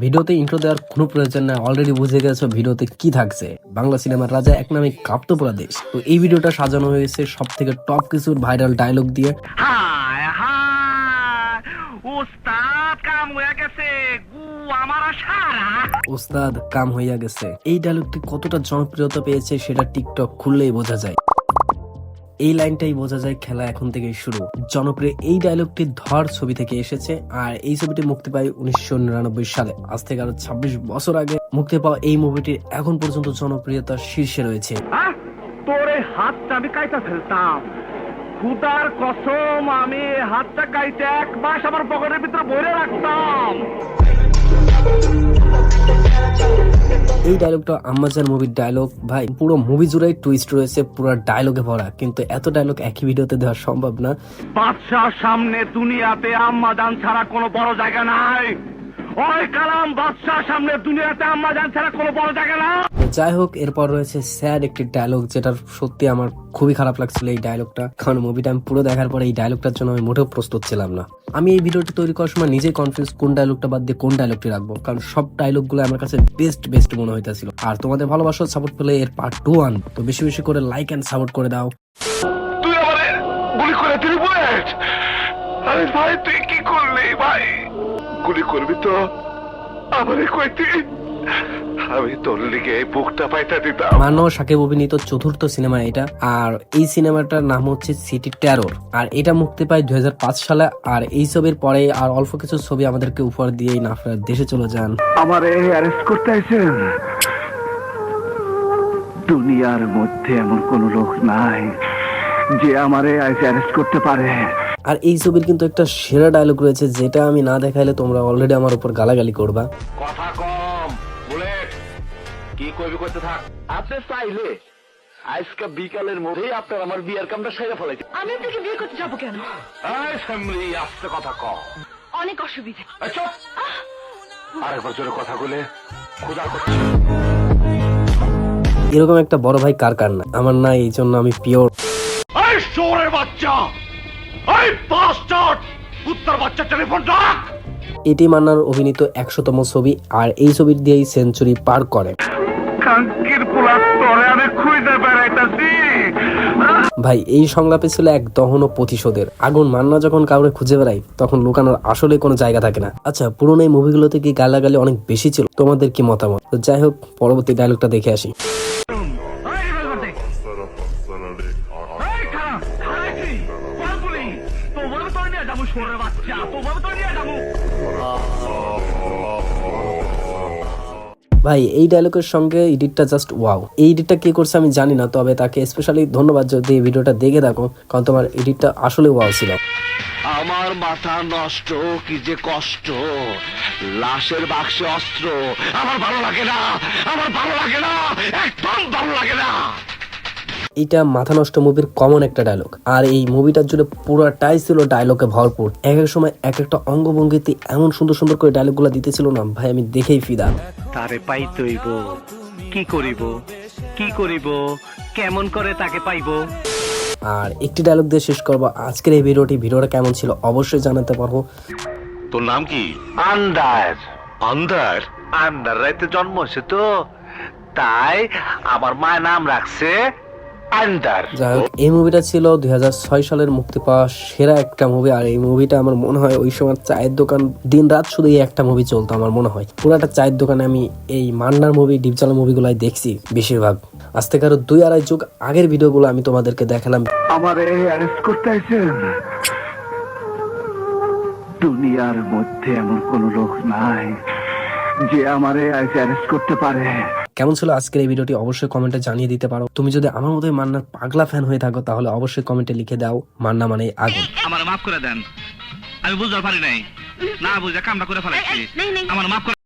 ভিডিওতে ইন্ট্রো দেওয়ার কোনো প্রয়োজন নাই, অলরেডি বুঝে গেছো ভিডিওতে কি থাকছে। বাংলা সিনেমার রাজা এক নামে কাঁপতো পুরা দেশ। তো এই ভিডিওটা সাজানো হয়েছে সব থেকে টপ কিছু ভাইরাল ডায়লগ দিয়ে। ওস্তাদ কাম হইয়া গেছে, এই ডায়লগটি কতটা জনপ্রিয়তা পেয়েছে সেটা টিকটক খুললেই বোঝা যায়। এই লাইনটাই বোঝা যায় খেলা এখন থেকেই শুরু। জনপ্রিয় এই ডায়লগটি ধর ছবি থেকে এসেছে, আর এই ছবিটি মুক্তি পায় 1999 সালে। আজ থেকে আরো 26 বছর আগে মুক্তি পাওয়া এই মুভিটির এখন পর্যন্ত জনপ্রিয়তার শীর্ষে রয়েছে। তোর এই হাতটা আমি কাইটা ফেলতাম, খুদার কসম আমি হাতটা কাইতে 1 মাস আমার পকেটের ভিতরে ভরে রাখতাম। এই ডায়লগটা আম্মাজান মুভির ডায়লগ। ভাই পুরো মুভি জুড়েই টুইস্ট রয়েছে, পুরো ডায়লগে ভরা, কিন্তু এত ডায়লগ একই ভিডিওতে দেওয়া সম্ভব না। বাদশার সামনে দুনিয়াতে আম্মাজান ছাড়া কোনো বড় জায়গা নাই। ওই কালাম বাদশার সামনে দুনিয়াতে আম্মাজান ছাড়া কোনো বড় জায়গা না। যাই হোক, এরপর রয়েছে স্যাড একটি ডায়লগ, যেটা সত্যি আমার খুবই খারাপ লাগছিল এই ডায়লগটা। কারণ মুভিটা আমি পুরো দেখার পরে এই ডায়লগটার জন্য আমি মোটেও প্রস্তুত ছিলাম না। আমি এই ভিডিওটি তৈরি করার সময় নিজেই কনফিউজ কোন ডায়লগটা বাদ দিয়ে কোন ডায়লগটি রাখবো, কারণ সব ডায়লগ গুলো আমার কাছে বেস্ট মনে হইতেছিল। আর তোমাদের ভালোবাসার সাপোর্ট পেলে এর পার্ট 2 আন, তো বেশি বেশি করে লাইক এন্ড সাপোর্ট করে দাও। তুই আমারে গুলি করে দিলি বুয়েট? আরে ভাই তুই কি করলি ভাই? গুলি করবি তো আমারে কইতি, আমি তোর লিগে বুকটা পাইতা দিতাম। মান্না ও সাকিব অভিনীত চতুর্থ সিনেমা এটা, আর এই সিনেমাটার নাম হচ্ছে সিটি টেরর। আর এটা মুক্তি পায় 2005 সালে। আর এই ছবির পরে আর অল্প কিছু ছবি আমাদেরকে উপহার দিয়ে নাফরার দেশে চলে যান। আমারে অ্যারেস্ট করতে আইছেন? দুনিয়ার মধ্যে এমন কোন লোক নাই যে আমারে অ্যারেস্ট করতে পারে। আর এই ছবির কিন্তু একটা সেরা ডায়লগ রয়েছে, যেটা আমি না দেখাইলে তোমরা অলরেডি আমার উপর গালাগালি করবা। কথা কম বুলেট, কি কইবি কইতে থাক। আপনি চাইলে আজকে বিকালের মধ্যেই আপনার আমার বিয়ের কামটা সেরে ফেলাইতে। আমি আপনাকে বিয়ে করতে যাবো কেন? এই সামরি আস্তে কথা কম, অনেক অসুবিধা। চুপ, আরেকবার জোরে কথা বলে খোদা করছে। এরকম একটা বড় ভাই কার কার না, আমার না, এই জন্য আমি পিওর। এই শোরের বাচ্চা, এই বাস্টার্ড কুত্তার বাচ্চা, টেলিফোন রাখ। এটি মান্নার অভিনীত 100তম ছবি, আর এই ছবির দিয়েই সেঞ্চুরি পার করে। ভাই এই সংলাপে ছিল এক দহন প্রতিশোধের আগুন। মান্না যখন কাউরে খুঁজে বেড়াই তখন লুকানোর আসলে কোনো জায়গা থাকে না। আচ্ছা, পুরোনো এই মুভিগুলোতে কি গালাগালি অনেক বেশি ছিল? তোমাদের কি মতামত? তো যাই হোক, পরবর্তী ডায়লগটা দেখে আসি। ভাই এই ডায়লগের সঙ্গে এডিটটা জাস্ট ওয়াও। এই এডিটটা কে করছে আমি জানি না, তবে তাকে স্পেশালি ধন্যবাদ যদি এই ভিডিওটা দেখে থাকো, কারণ তোমার এডিটটা আসলে ওয়াও ছিল। আমার মাথা নষ্ট, কি যে কষ্ট, লাশের বাক্সে অস্ত্র। আমার ভালো লাগে না, আমার ভালো লাগে না, একদম ভালো লাগে না। এটা মাথা নষ্ট মুভির কমন একটা ডায়লগ, আর এই মুভিটার জুড়ে পুরোটাই ছিল ডায়লগে ভরপুর। এক এক সময় এক একটা অঙ্গভঙ্গিতে এমন সুন্দর করে ডায়লগ গুলা দিতেছিল না ভাই, আমি দেখেই ফিদা। তারে পাইতইব, কি করিব, কেমন করে তাকে পাইব। আর একটি ডায়লগ দিয়ে শেষ করবো আজকের এই ভিডিওটা কেমন ছিল অবশ্যই জানাতে পারবো। তোর নাম কি? আন্দার। আন্দার? আন্দার রাইতে জন্ম হয়েছে তো, তাই আমার মায়ের নাম রাখছে আন্দার। যাই হোক, এই মুভিটা ছিল 2006 সালের মুক্তি পাওয়া সেরা একটা মুভি। আর এই মুভিটা আমার মনে হয় ওই সময় চায়ের দোকান দিন রাত শুধু এই একটা মুভি চলতো। আমার মনে হয় পুরাটা চায়ের দোকানে আমি এই মান্নার মুভি, ডিপজলা মুভিগুলাই দেখছি বেশিরভাগ। আজ থেকে আরো 2-2.5 যুগ আগের ভিডিওগুলো আমি তোমাদেরকে দেখালাম। আমারে অ্যারেস্ট করতে আইছেন? দুনিয়ার মধ্যে এমন কোন লোক নাই যে আমারে অ্যারেস্ট করতে পারে। কেমন ছিল আজকের এই ভিডিওটি অবশ্যই কমেন্টে জানিয়ে দিতে পারো। তুমি যদি আমার মতো মান্নার পাগলা ফ্যান হয়ে থাকো তাহলে অবশ্যই কমেন্টে লিখে দাও মান্না মানে আগুন। আমার মাফ করে দেন, আমি বুঝতে পারি নাই, না বুঝে কামটা করে ফেলাইছি, আমার মাফ করে।